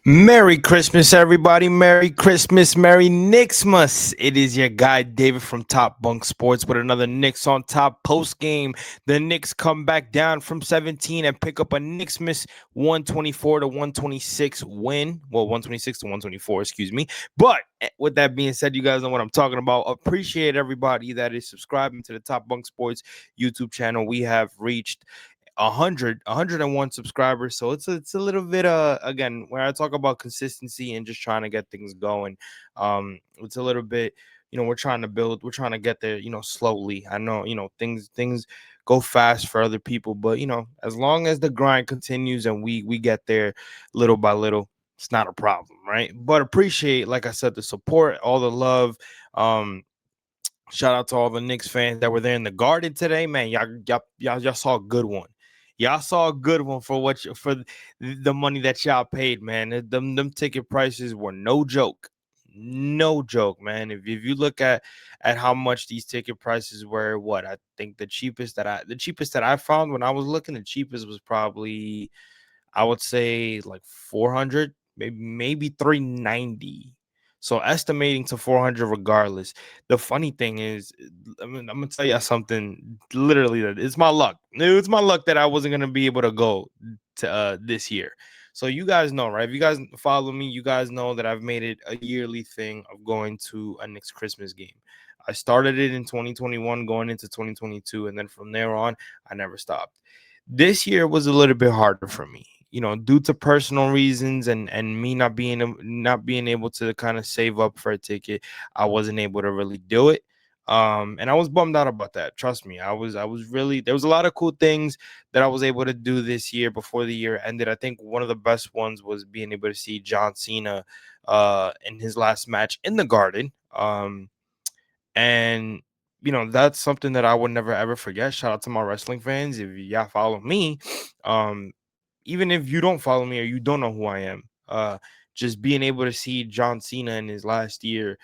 Merry Christmas, everybody. Merry Christmas. Merry Knicksmas. It is your guy, David from Top Bunk Sports, with another Knicks on top post game. The Knicks come back down from 17 and pick up a Knicksmas 124 to 126 win. Well, 126 to 124, excuse me. But with that being said, you guys know what I'm talking about. Appreciate everybody that is subscribing to the Top Bunk Sports YouTube channel. We have reached 101 subscribers, so it's a little bit again, where I talk about consistency and just trying to get things going. It's a little bit, we're trying to build, we're trying to get there, slowly. I know, things go fast for other people, but as long as the grind continues and we get there little by little, it's not a problem, right? But appreciate, like I said, the support, all the love. Shout out to all the Knicks fans that were there in the Garden today, man. Y'all saw a good one. Y'all saw a good one for the money that y'all paid, man. Them ticket prices were no joke, no joke, man. If you look at how much these ticket prices were, what I think the cheapest that I found when I was looking, the cheapest was probably, I would say, like 400, maybe 390. So estimating to 400 regardless. The funny thing is, I'm gonna tell you something. Literally, that it's my luck. It's my luck that I wasn't gonna be able to go to this year. So you guys know, right? If you guys follow me, you guys know that I've made it a yearly thing of going to a Knicks Christmas game. I started it in 2021, going into 2022, and then from there on, I never stopped. This year was a little bit harder for me, due to personal reasons and me not being able to kind of save up for a ticket. I wasn't able to really do it. And I was bummed out about that. Trust me, I was really, there was a lot of cool things that I was able to do this year before the year ended. I think one of the best ones was being able to see John Cena in his last match in the Garden. And that's something that I would never ever forget. Shout out to my wrestling fans. If y'all follow me, um, even if you don't follow me or you don't know who I am, just being able to see John Cena in his last year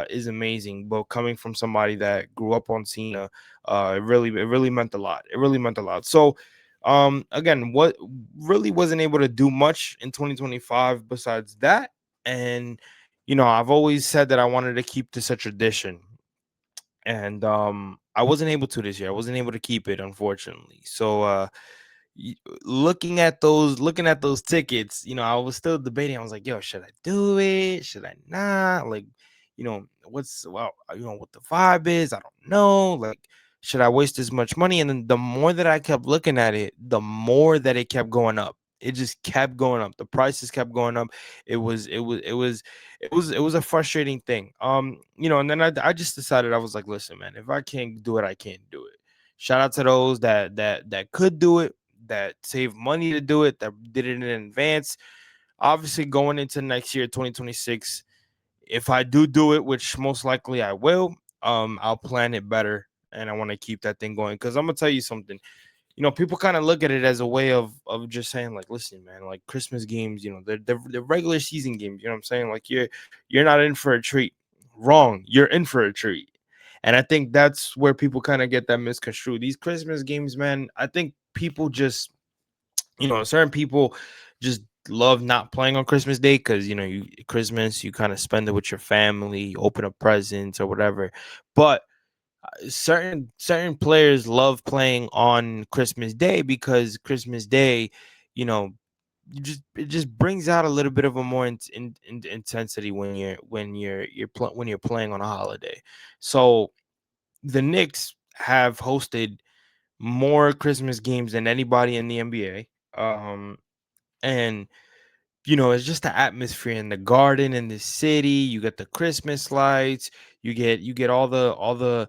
is amazing. But coming from somebody that grew up on Cena, it really meant a lot. It really meant a lot. So again, what really wasn't able to do much in 2025 besides that. And I've always said that I wanted to keep this a tradition, and I wasn't able to this year. I wasn't able to keep it, unfortunately. So y- looking at those tickets, I was still debating. I was like, yo, should I do it? Should I not? Like, what the vibe is? I don't know. Like, should I waste this much money? And then the more that I kept looking at it, the more that it kept going up. It just kept going up. The prices kept going up. It was a frustrating thing. And then I just decided. I was like, listen, man, if I can't do it, I can't do it. Shout out to those that could do it, that saved money to do it, that did it in advance. Obviously, going into next year, 2026, if I do it, which most likely I will, I'll plan it better, and I want to keep that thing going. Because I'm gonna tell you something. People kind of look at it as a way of just saying, like, listen, man, like Christmas games, the regular season games. You know what I'm saying? Like, you're not in for a treat. Wrong. You're in for a treat. And I think that's where people kind of get that misconstrued. These Christmas games, man, I think people just, certain people just love not playing on Christmas Day because, Christmas, you kind of spend it with your family, you open up presents or whatever. But certain players love playing on Christmas Day because Christmas Day, you know, it just brings out a little bit of a more intensity when you're playing on a holiday. So the Knicks have hosted more Christmas games than anybody in the NBA. And it's just the atmosphere in the Garden, in the city. You get the Christmas lights. You get all the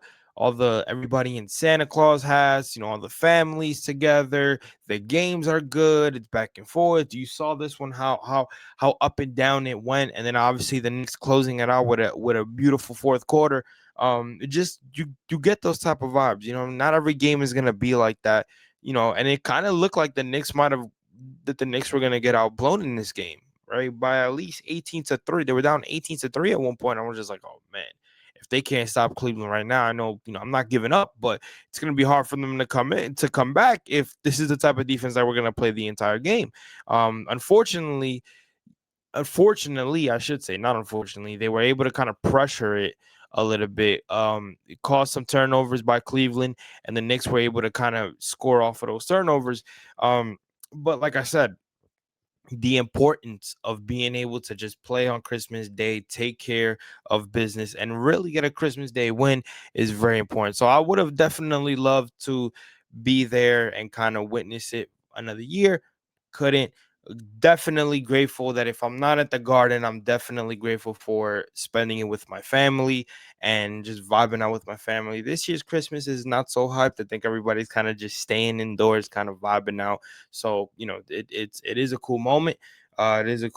everybody in Santa Claus hats. All the families together. The games are good. It's back and forth. You saw this one, how up and down it went, and then obviously the Knicks closing it out with a beautiful fourth quarter. It just you get those type of vibes. Not every game is gonna be like that. And it kind of looked like the Knicks were gonna get outblown in this game, right? By at least 18-3. They were down 18-3 at one point. I was just like, oh man, if they can't stop Cleveland right now, I know, I'm not giving up, but it's gonna be hard for them to come back if this is the type of defense that we're gonna play the entire game. Unfortunately, unfortunately, I should say, not unfortunately, they were able to kind of pressure it a little bit. It caused some turnovers by Cleveland, and the Knicks were able to kind of score off of those turnovers. But like I said, the importance of being able to just play on Christmas Day, take care of business, and really get a Christmas Day win is very important. So I would have definitely loved to be there and kind of witness it another year. Couldn't. Definitely grateful that if I'm not at the Garden, I'm definitely grateful for spending it with my family and just vibing out with my family. This year's Christmas is not so hyped. I think everybody's kind of just staying indoors, kind of vibing out. So it is a cool moment. It is a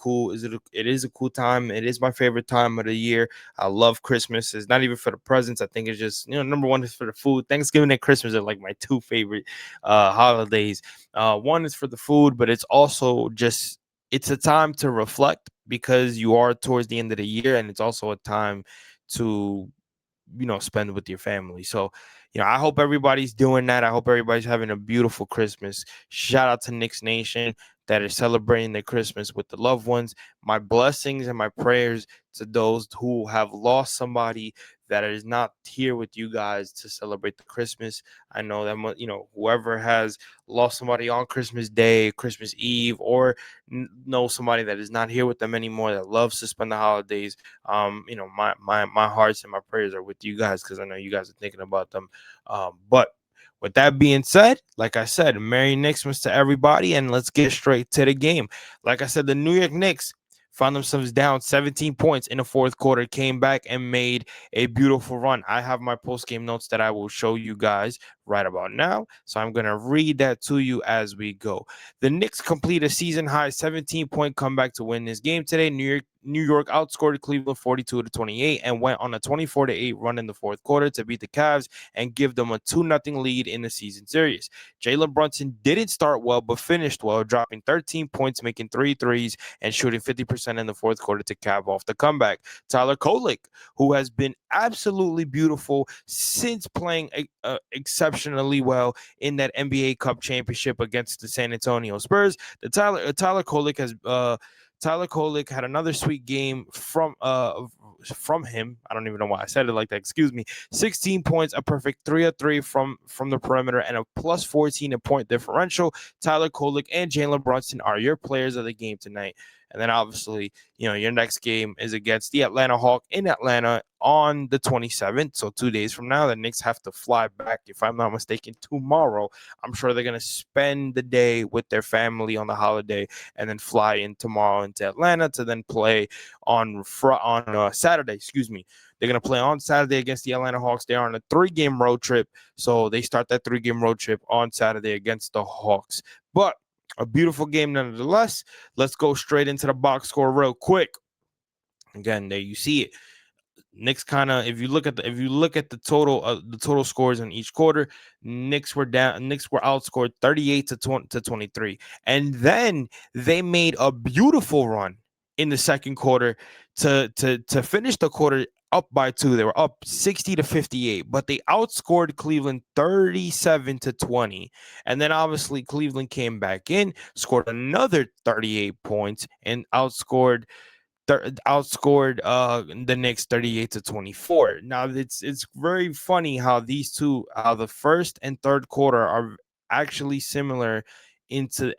cool time. It is my favorite time of the year. I love Christmas. It's not even for the presents. I think it's just number one is for the food. Thanksgiving and Christmas are like my two favorite holidays. One is for the food, but it's also just it's a time to reflect because you are towards the end of the year, and it's also a time to spend with your family. So I hope everybody's doing that. I hope everybody's having a beautiful Christmas. Shout out to Knicks Nation that is celebrating their Christmas with the loved ones. My blessings and my prayers to those who have lost somebody that is not here with you guys to celebrate the Christmas. I know that whoever has lost somebody on Christmas Day, Christmas Eve, or know somebody that is not here with them anymore that loves to spend the holidays. My hearts and my prayers are with you guys because I know you guys are thinking about them. But with that being said, like I said, Merry Knicksmas to everybody, and let's get straight to the game. Like I said, the New York Knicks found themselves down 17 points in the fourth quarter, came back and made a beautiful run. I have my post-game notes that I will show you guys right about now. So I'm going to read that to you as we go. The Knicks complete a season-high 17-point comeback to win this game today. New York outscored Cleveland 42-28 and went on a 24-8 run in the fourth quarter to beat the Cavs and give them a 2-0 lead in the season series. Jalen Brunson didn't start well, but finished well, dropping 13 points, making 3 threes, and shooting 50% in the fourth quarter to cap off the comeback. Tyler Kolek, who has been absolutely beautiful since playing exceptionally well in that NBA Cup championship against the San Antonio Spurs. Tyler Kolek had another sweet game from him. I don't even know why I said it like that. Excuse me. 16 points, a perfect 3 of 3 from the perimeter, and a plus 14 in point differential. Tyler Kolek and Jalen Brunson are your players of the game tonight. And then obviously, your next game is against the Atlanta Hawks in Atlanta on the 27th. So 2 days from now, the Knicks have to fly back, if I'm not mistaken, tomorrow. I'm sure they're going to spend the day with their family on the holiday and then fly in tomorrow into Atlanta to then play on Saturday. Excuse me. They're going to play on Saturday against the Atlanta Hawks. They are on a 3-game road trip. So they start that 3-game road trip on Saturday against the Hawks. But a beautiful game nonetheless. Let's go straight into the box score real quick. Again, there you see it. Knicks kind of, if you look at the total scores in each quarter, Knicks were outscored 38 to 23, and then they made a beautiful run in the second quarter to finish the quarter up by 2. They were up 60 to 58, but they outscored Cleveland 37 to 20. And then obviously Cleveland came back in, scored another 38 points, and outscored the Knicks 38 to 24. Now it's very funny how the first and third quarter are actually similar into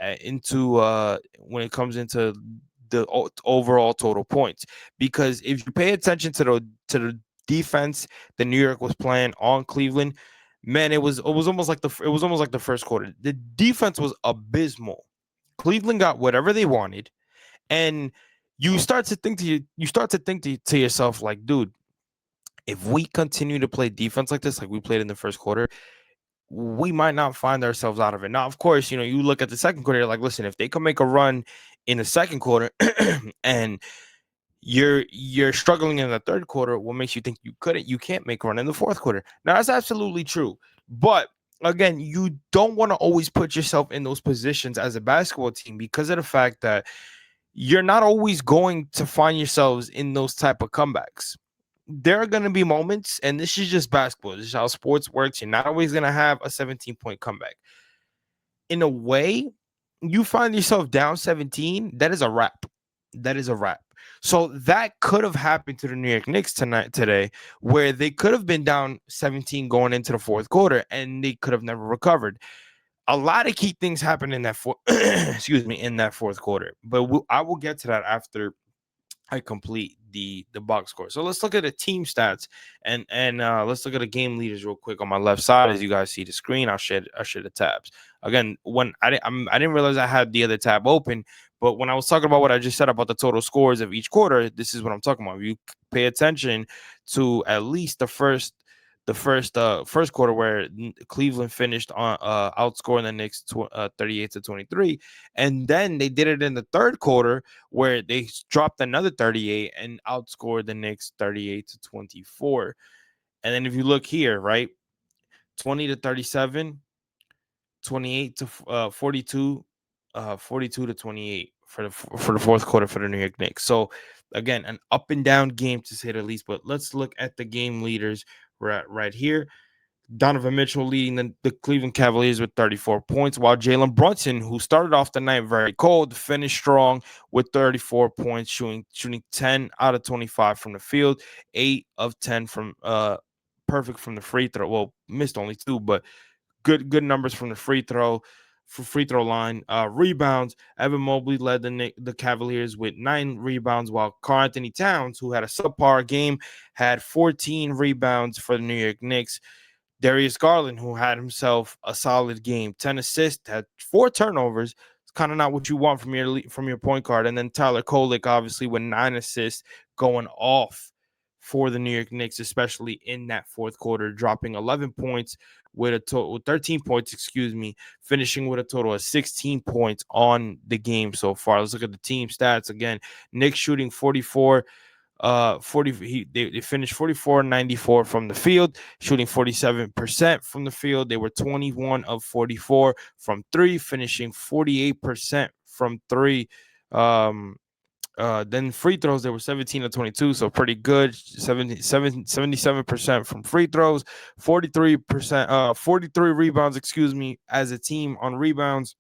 when it comes into the overall total points, because if you pay attention to the defense that New York was playing on Cleveland, man, it was almost like the first quarter. The defense was abysmal. Cleveland got whatever they wanted, and you start to think to yourself, like, dude, if we continue to play defense like this, like we played in the first quarter, we might not find ourselves out of it. Now, of course, you look at the second quarter, you're like, listen, if they can make a run in the second quarter and you're struggling in the third quarter, what makes you think you can't make a run in the fourth quarter? Now, that's absolutely true. But again, you don't want to always put yourself in those positions as a basketball team because of the fact that you're not always going to find yourselves in those type of comebacks. There are going to be moments, and this is just basketball. This is how sports works. You're not always going to have a 17-point comeback. In a way, you find yourself down 17, that is a wrap. that is a wrap. So that could have happened to the New York Knicks today, where they could have been down 17 going into the fourth quarter, and they could have never recovered. A lot of key things happened in that excuse me, in that fourth quarter, but I will get to that after I complete the box score. So let's look at the team stats, and let's look at the game leaders real quick on my left side. As you guys see the screen, I'll share the tabs. Again, when I didn't realize I had the other tab open, but when I was talking about what I just said about the total scores of each quarter, this is what I'm talking about. You pay attention to at least the first quarter where Cleveland finished on outscoring the Knicks 38-23, and then they did it in the third quarter where they dropped another 38 and outscored the Knicks 38-24. And then if you look here, right, 20-37, 28-42, 42-28 for the fourth quarter for the New York Knicks. So again, an up and down game to say the least. But let's look at the game leaders right here. Donovan Mitchell leading the Cleveland Cavaliers with 34 points, while Jalen Brunson, who started off the night very cold, finished strong with 34 points, shooting 10 out of 25 from the field, 8 of 10 from perfect from the free throw. Well, missed only 2, but good numbers from the free throw line. Rebounds, Evan Mobley led the Cavaliers with 9 rebounds, while Karl Anthony Towns, who had a subpar game, had 14 rebounds for the New York Knicks. Darius Garland, who had himself a solid game, 10 assists, had 4 turnovers. It's kind of not what you want from your point guard. And then Tyler Kolek, obviously, with 9 assists, going off for the New York Knicks, especially in that fourth quarter, dropping 11 points with a total 13 points, excuse me, finishing with a total of 16 points on the game so far. Let's look at the team stats again. Knicks shooting 44 they finished 44-94 from the field, shooting 47% from the field. They were 21 of 44 from 3, finishing 48% from 3. Then free throws, they were 17 of 22, so pretty good. 77% from free throws, 43 rebounds, excuse me, as a team on rebounds.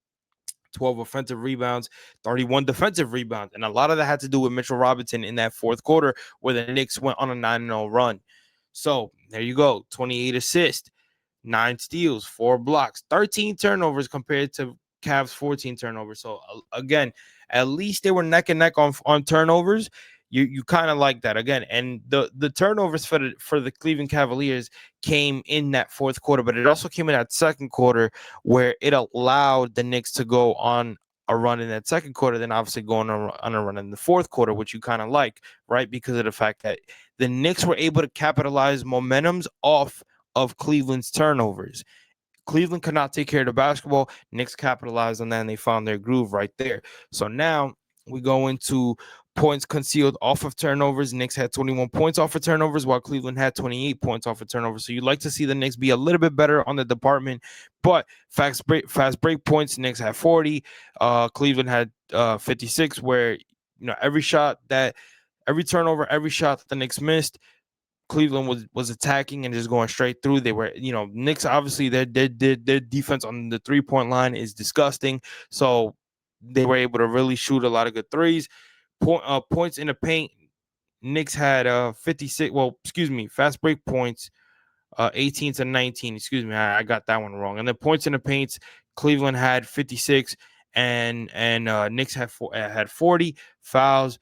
12 offensive rebounds, 31 defensive rebounds. And a lot of that had to do with Mitchell Robinson in that fourth quarter where the Knicks went on a 9-0 run. So there you go, 28 assists, 9 steals, 4 blocks, 13 turnovers compared to Cavs' 14 turnovers. So again, at least they were neck and neck on turnovers. You kind of like that again, and the turnovers for the Cleveland Cavaliers came in that fourth quarter, but it also came in that second quarter where it allowed the Knicks to go on a run in that second quarter, then obviously going on a run in the fourth quarter, which you kind of like, right? Because of the fact that the Knicks were able to capitalize momentums off of Cleveland's turnovers. Cleveland could not take care of the basketball. Knicks capitalized on that, and they found their groove right there. So now we go into points conceded off of turnovers. Knicks had 21 points off of turnovers, while Cleveland had 28 points off of turnovers. So you'd like to see the Knicks be a little bit better on the department. But fast break points, Knicks had 40. Cleveland had 56, where every turnover, every shot that the Knicks missed, Cleveland was attacking and just going straight through. They were, Knicks obviously their defense on the 3-point line is disgusting. So they were able to really shoot a lot of good threes. Points in the paint, Knicks had 56. Well, excuse me, fast break points 18-19. Excuse me, I got that one wrong. And the points in the paints, Cleveland had 56, and Knicks had 40 fouls.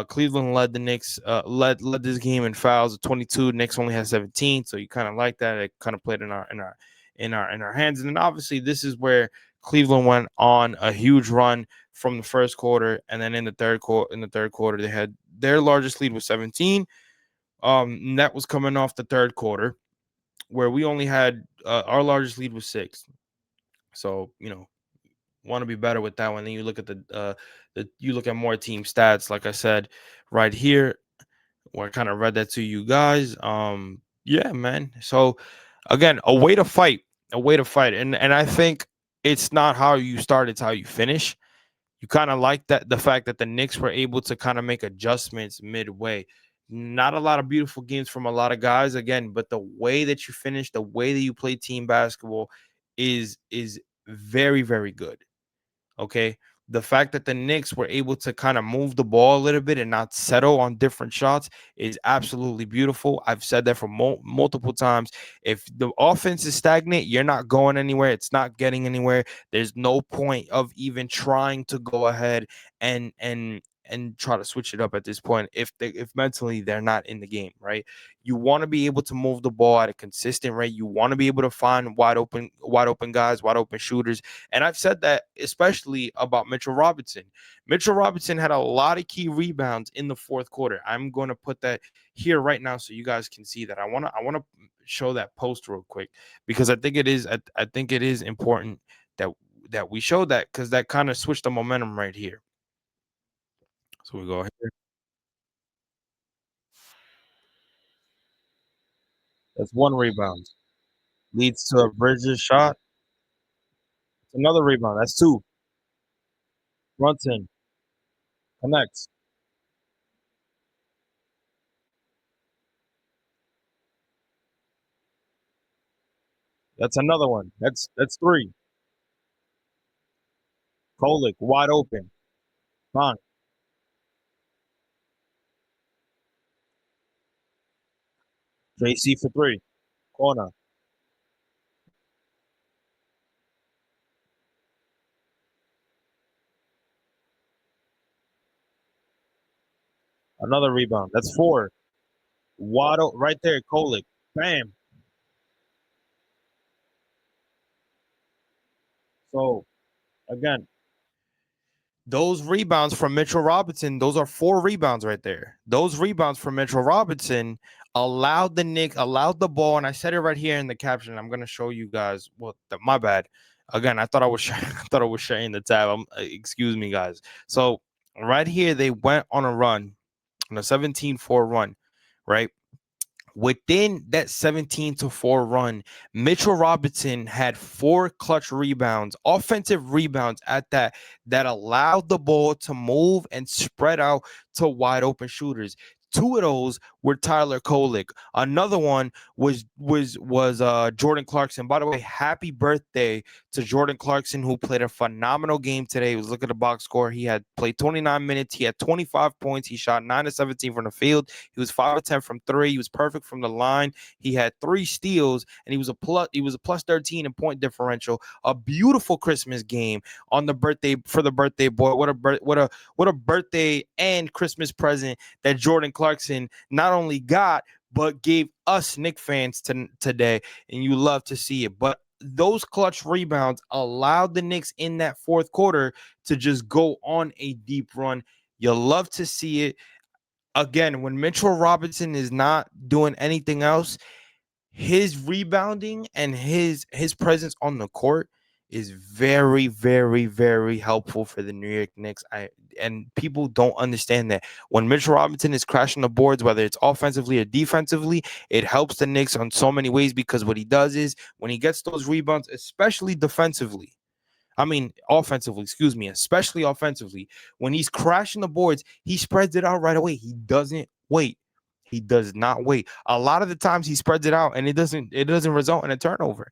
Cleveland led the Knicks led this game in fouls of 22. Knicks only had 17, so you kind of like that. It kind of played in our hands. And then obviously this is where Cleveland went on a huge run from the first quarter, and then in the third quarter they had their largest lead was 17. That was coming off the third quarter, where we only had our largest lead was 6. So want to be better with that one. Then you look at you look at more team stats, like I said right here, where I kind of read that to you guys. Yeah, man. So again, a way to fight, and I think it's not how you start, it's how you finish. You kind of like that, the fact that the Knicks were able to kind of make adjustments midway. Not a lot of beautiful games from a lot of guys again, but the way that you finish, the way that you play team basketball is very, very good. Okay. the fact that the Knicks were able to kind of move the ball a little bit and not settle on different shots is absolutely beautiful. I've said that for multiple times. If the offense is stagnant, you're not going anywhere. It's not getting anywhere. There's no point of even trying to go ahead and try to switch it up at this point if mentally they're not in the game, right? You want to be able to move the ball at a consistent rate. You want to be able to find wide open guys, wide open shooters. And I've said that especially about Mitchell Robinson. Mitchell Robinson had a lot of key rebounds in the fourth quarter. I'm going to put that here right now so you guys can see that. I want to show that post real quick because I think it is important that we show that because that kind of switched the momentum right here. So we go here. That's one rebound. Leads to a Bridges shot. It's another rebound. That's two. Brunson connects. That's another one. That's three. Kolick wide open. Bunk. JC for three. Corner. Another rebound. That's four. Waddle right there. Kolick. Bam. So again, those rebounds from Mitchell Robinson, those are four rebounds right there. Those rebounds from Mitchell Robinson allowed the ball, and I said it right here in the caption. I'm gonna show you guys. Well, my bad. Again, I thought I was I thought I was sharing the tab. Excuse me, guys. So right here, they went on a run, on a 17-4 run, right? Within that 17-4 run, Mitchell Robinson had four clutch rebounds, offensive rebounds at that allowed the ball to move and spread out to wide open shooters. Two of those were Tyler Kolick. Another one was Jordan Clarkson. By the way, happy birthday to Jordan Clarkson, who played a phenomenal game today. He was looking at the box score. He had played 29 minutes. He had 25 points. He shot 9 of 17 from the field. He was 5 of 10 from three. He was perfect from the line. He had 3 steals, and he was a plus 13 in point differential. A beautiful Christmas game on the birthday for the birthday boy. What a birthday and Christmas present that Jordan Clarkson not only got but gave us Knicks fans today, and you love to see it. But those clutch rebounds allowed the Knicks in that fourth quarter to just go on a deep run. You love to see it. Again, when Mitchell Robinson is not doing anything else, his rebounding and his presence on the court is very, very, very helpful for the New York Knicks. And people don't understand that when Mitchell Robinson is crashing the boards, whether it's offensively or defensively, it helps the Knicks on so many ways because what he does is when he gets those rebounds, especially defensively, I mean, offensively, excuse me, especially offensively, when he's crashing the boards, he spreads it out right away. He doesn't wait. He does not wait. A lot of the times he spreads it out and it doesn't result in a turnover.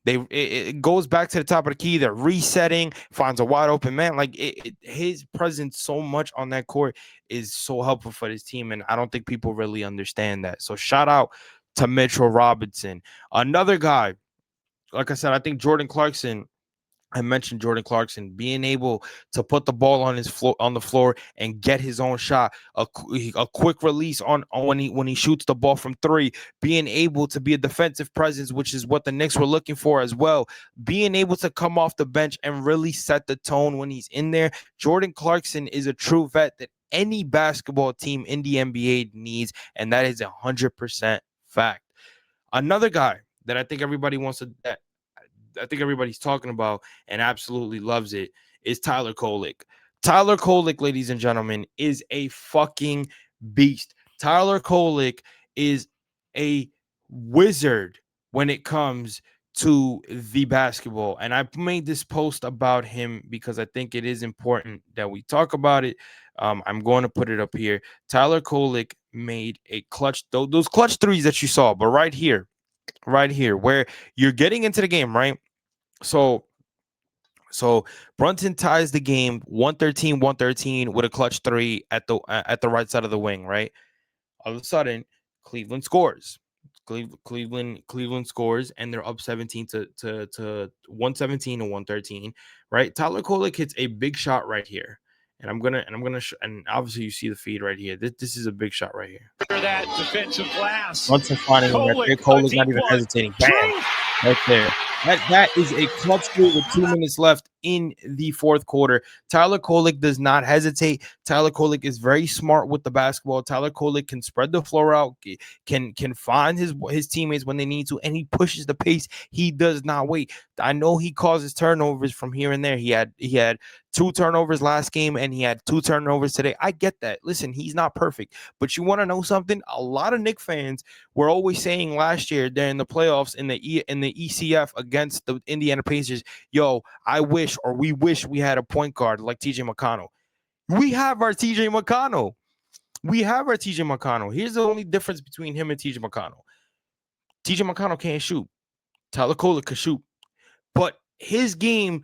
It goes back to the top of the key. They're resetting, finds a wide open man. Like his presence so much on that court is so helpful for this team, and I don't think people really understand that. So shout out to Mitchell Robinson, another guy. Like I said, I think Jordan Clarkson. I mentioned Jordan Clarkson being able to put the ball on the floor and get his own shot, a quick release on when he shoots the ball from three, being able to be a defensive presence, which is what the Knicks were looking for as well. Being able to come off the bench and really set the tone when he's in there. Jordan Clarkson is a true vet that any basketball team in the NBA needs, and that is 100% fact. Another guy that I think everybody's talking about and absolutely loves it is Tyler Kolick. Tyler Kolick, ladies and gentlemen, is a fucking beast. Tyler Kolick is a wizard when it comes to the basketball. And I made this post about him because I think it is important that we talk about it. I'm going to put it up here. Tyler Kolick made a clutch, those clutch threes that you saw, but right here, where you're getting into the game, right? So So Brunson ties the game 113 with a clutch three at the right side of the wing, right? All of a sudden, Cleveland scores. Cleveland scores, and they're up 17 to 117 and 113. Right, Tyler Kolek hits a big shot right here, and and obviously you see the feed right here. This is a big shot right here. That defensive glass. Brunson finding him right there. Kolek not even hesitating. Bam, right there. That is a clutch three with 2 minutes left in the fourth quarter. Tyler Kolek does not hesitate. Tyler Kolek is very smart with the basketball. Tyler Kolek can spread the floor out, can find his teammates when they need to, and he pushes the pace. He does not wait. I know he causes turnovers from here and there. He had 2 turnovers last game, and he had 2 turnovers today. I get that. Listen, he's not perfect, but you want to know something? A lot of Knicks fans were always saying last year during the playoffs in the ECF against the Indiana Pacers, yo, we wish we had a point guard like TJ McConnell. We have our TJ McConnell. Here's the only difference between him and TJ McConnell. TJ McConnell can't shoot. Tyler Kolek can shoot. But his game,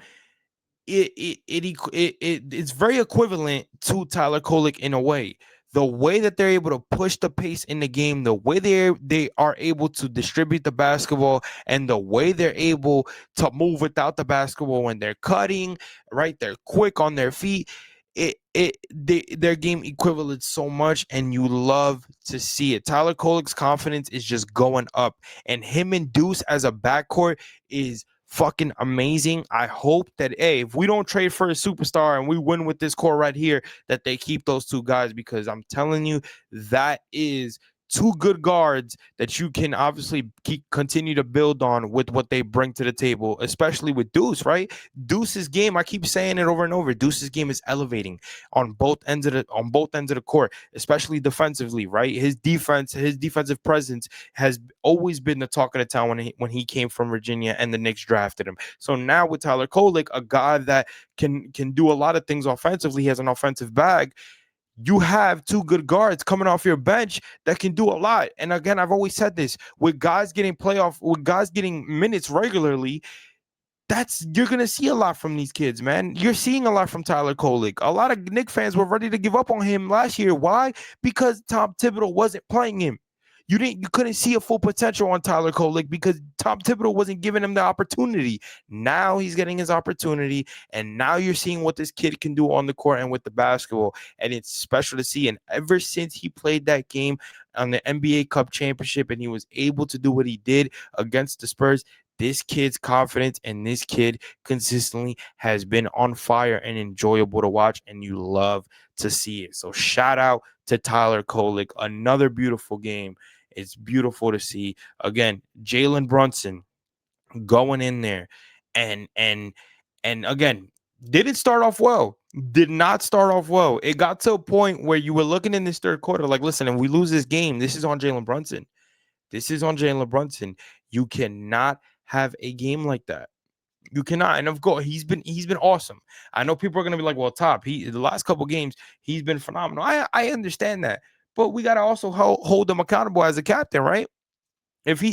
it's very equivalent to Tyler Kolek in a way. The way that they're able to push the pace in the game, the way they are able to distribute the basketball, and the way they're able to move without the basketball when they're cutting, right? They're quick on their feet. Their game equivalent so much, and you love to see it. Tyler Kolek's confidence is just going up, and him and Deuce as a backcourt is fucking amazing. I hope that if we don't trade for a superstar and we win with this core right here, that they keep those 2 guys, because I'm telling you, that is 2 good guards that you can obviously continue to build on with what they bring to the table, especially with Deuce, right? Deuce's game, I keep saying it over and over, Deuce's game is elevating on both ends of the court, especially defensively, right? His defensive presence has always been the talk of the town when he came from Virginia and the Knicks drafted him. So now with Tyler Kolek, a guy that can do a lot of things offensively, he has an offensive bag. You have 2 good guards coming off your bench that can do a lot. And again, I've always said this, with guys getting minutes regularly, you're gonna see a lot from these kids, man. You're seeing a lot from Tyler Kolek. A lot of Knicks fans were ready to give up on him last year. Why? Because Tom Thibodeau wasn't playing him. You couldn't see a full potential on Tyler Kolek because Tom Thibodeau wasn't giving him the opportunity. Now he's getting his opportunity, and now you're seeing what this kid can do on the court and with the basketball, and it's special to see. And ever since he played that game on the NBA Cup championship and he was able to do what he did against the Spurs, this kid's confidence and this kid consistently has been on fire and enjoyable to watch, and you love to see it. So shout out to Tyler Kolek. Another beautiful game. It's beautiful to see. Again, Jalen Brunson going in there and again, didn't start off well. Did not start off well. It got to a point where you were looking in this third quarter like, listen, if we lose this game, this is on Jalen Brunson. You cannot have a game like that. You cannot. And of course, he's been awesome. I know people are gonna be like, well, the last couple games, he's been phenomenal. I understand that. But we gotta also hold him accountable as a captain, right? If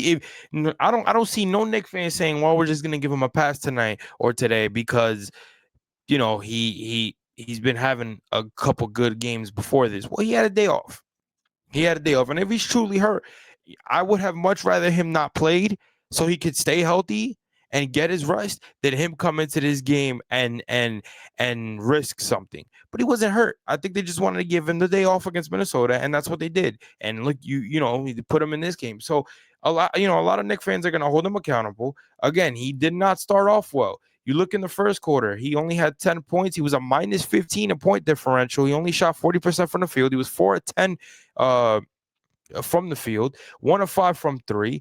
I don't see no Knicks fan saying, well, we're just gonna give him a pass tonight or today because he's been having a couple good games before this. Well, he had a day off. And if he's truly hurt, I would have much rather him not played so he could stay healthy and get his rest than him come into this game and risk something. But he wasn't hurt. I think they just wanted to give him the day off against Minnesota, and that's what they did. And look, you put him in this game. So a lot of Knicks fans are gonna hold him accountable. Again, he did not start off well. You look in the first quarter, he only had 10 points. He was a minus 15 in point differential. He only shot 40% from the field. He was 4 of 10 from the field, 1 of 5 from 3.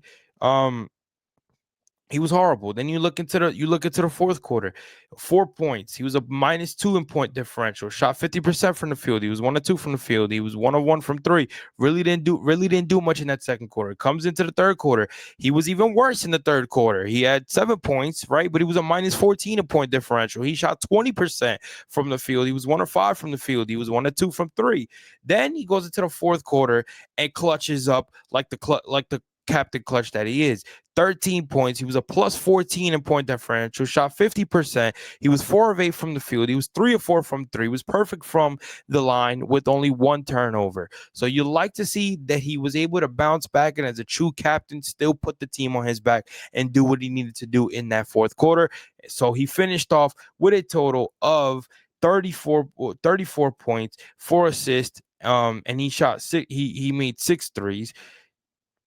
He was horrible. Then you look into the fourth quarter, 4 points. He was a minus 2 in point differential. Shot 50% from the field. He was 1 of 2 from the field. He was 1 of 1 from 3. Really didn't do much in that second quarter. Comes into the third quarter. He was even worse in the third quarter. He had 7 points, right? But he was a minus 14 in point differential. He shot 20% from the field. He was 1 of 5 from the field. He was 1 of 2 from 3. Then he goes into the fourth quarter and clutches up like the captain clutch that he is. 13 points. He was a plus 14 in point differential, shot 50%. He was 4 of 8 from the field. He was 3 of 4 from 3. He was perfect from the line with only 1 turnover. So you like to see that he was able to bounce back and as a true captain still put the team on his back and do what he needed to do in that fourth quarter. So he finished off with a total of 34 points, 4 assists, and he shot six. He made 6 threes.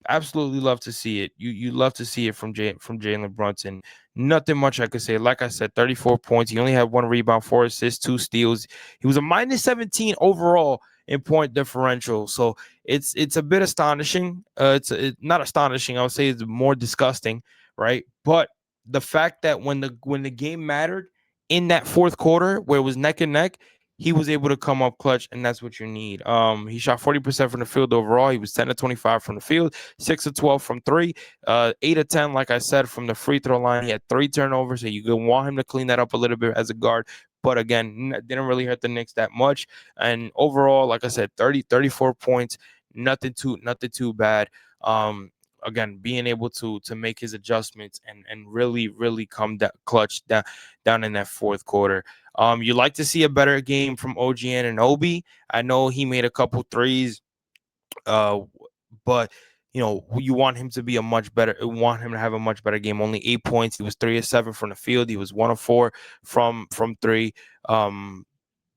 Absolutely love to see it. You love to see it from Jalen Brunson. Nothing much I could say. Like I said, 34 points. He only had 1 rebound, 4 assists, 2 steals. He was a minus 17 overall in point differential. So it's a bit astonishing. It's not astonishing. I would say it's more disgusting, right? But the fact that when the game mattered in that fourth quarter where it was neck and neck, he was able to come up clutch, and that's what you need. He shot 40% from the field overall. He was 10 of 25 from the field, 6 of 12 from 3, 8 of 10, like I said, from the free throw line. He had 3 turnovers, so you could want him to clean that up a little bit as a guard. But again, didn't really hurt the Knicks that much. And overall, like I said, 34 points, nothing too bad. Again, being able to make his adjustments and really come that clutch down in that fourth quarter. You like to see a better game from OG Anunoby. I know he made a couple threes, uh, but you want him to be want him to have a much better game. Only 8 points. He was 3 of 7 from the field. He was 1 of 4 from 3.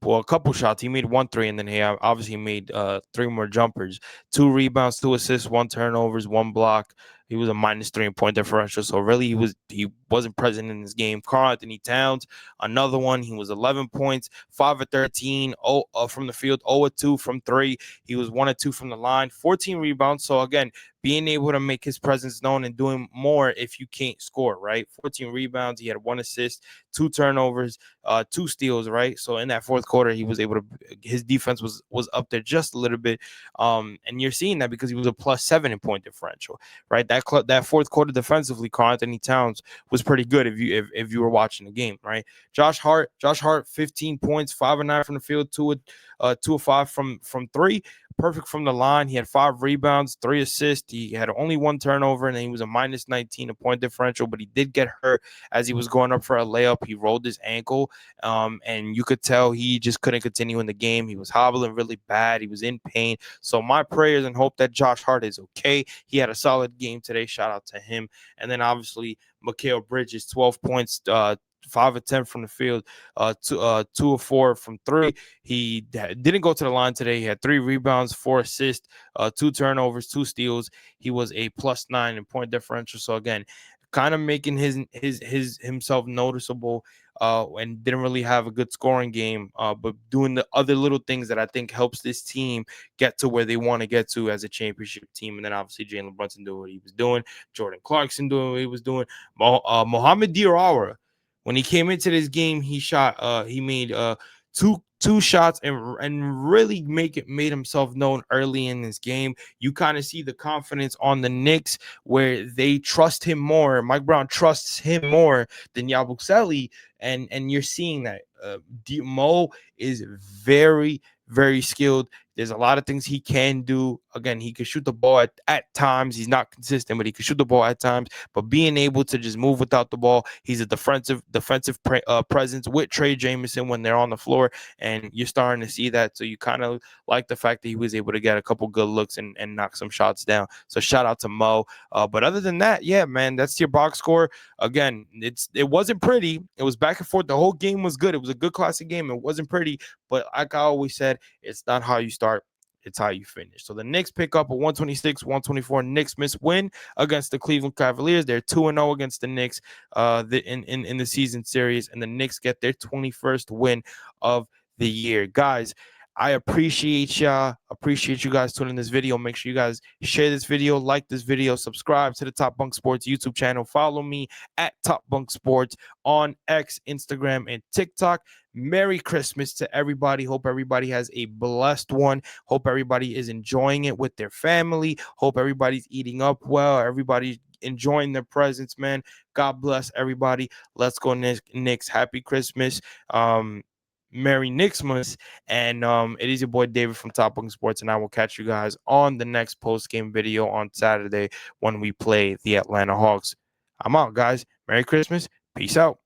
Well, a couple shots. He made 1 3, and then he obviously made 3 more jumpers, 2 rebounds, 2 assists, 1 turnovers, 1 block. He was a minus 3 in point differential. So really, he wasn't present in this game. Karl-Anthony Towns, another one. He was 11 points, 5 of 13 from the field, 0 of 2 from 3. He was 1 of 2 from the line, 14 rebounds. So again, being able to make his presence known and doing more if you can't score, right? 14 rebounds. He had 1 assist, 2 turnovers, 2 steals, right? So in that fourth quarter, he was able to. His defense was up there just a little bit, and you're seeing that because he was a plus 7 in point differential, right? That fourth quarter defensively, Karl-Anthony Towns was pretty good if you were watching the game, right? Josh Hart, 15 points, 5 of 9 from the field, 2 of 5 from 3. Perfect from the line. He had 5 rebounds, 3 assists. He had only 1 turnover, and then he was a minus 19 in point differential. But he did get hurt as he was going up for a layup. He rolled his ankle, and you could tell he just couldn't continue in the game. He was hobbling really bad. He was in pain. So my prayers and hope that Josh Hart is okay. He had a solid game today. Shout out to him. And then obviously Mikal Bridges, 12 points, 5 of 10 from the field, 2 of 4 from 3. He didn't go to the line today. He had 3 rebounds, 4 assists, 2 turnovers, 2 steals. He was a plus 9 in point differential. So again, kind of making his himself noticeable, and didn't really have a good scoring game, but doing the other little things that I think helps this team get to where they want to get to as a championship team. And then obviously Jalen Brunson doing what he was doing, Jordan Clarkson doing what he was doing, Mohamed Diarra. When he came into this game, he made two shots and really made himself known early in this game. You kind of see the confidence on the Knicks where they trust him more. Mike Brown trusts him more than Yabusele, and you're seeing that. Mo is very, very skilled. There's a lot of things he can do. Again, he can shoot the ball at times. He's not consistent, but he can shoot the ball at times. But being able to just move without the ball, he's a defensive presence with Trey Jamison when they're on the floor, and you're starting to see that. So you kind of like the fact that he was able to get a couple good looks and knock some shots down. So shout out to Mo. But other than that, yeah, man, that's your box score. Again, it wasn't pretty. It was back and forth. The whole game was good. It was a good classic game. It wasn't pretty, but like I always said, it's not how you start, it's how you finish. So the Knicks pick up a 126-124 Knicksmas win against the Cleveland Cavaliers. They're 2-0 against the Knicks in the season series, and the Knicks get their 21st win of the year. Guys, I appreciate y'all. Appreciate you guys tuning in this video. Make sure you guys share this video, like this video, subscribe to the Top Bunk Sports YouTube channel. Follow me at Top Bunk Sports on X, Instagram, and TikTok. Merry Christmas to everybody. Hope everybody has a blessed one. Hope everybody is enjoying it with their family. Hope everybody's eating up well. Everybody's enjoying their presents, man. God bless everybody. Let's go Knicks. Happy Christmas. Merry Knicksmas. And it is your boy David from Top Bunk Sports, and I will catch you guys on the next post-game video on Saturday when we play the Atlanta Hawks. I'm out, guys. Merry Christmas. Peace out.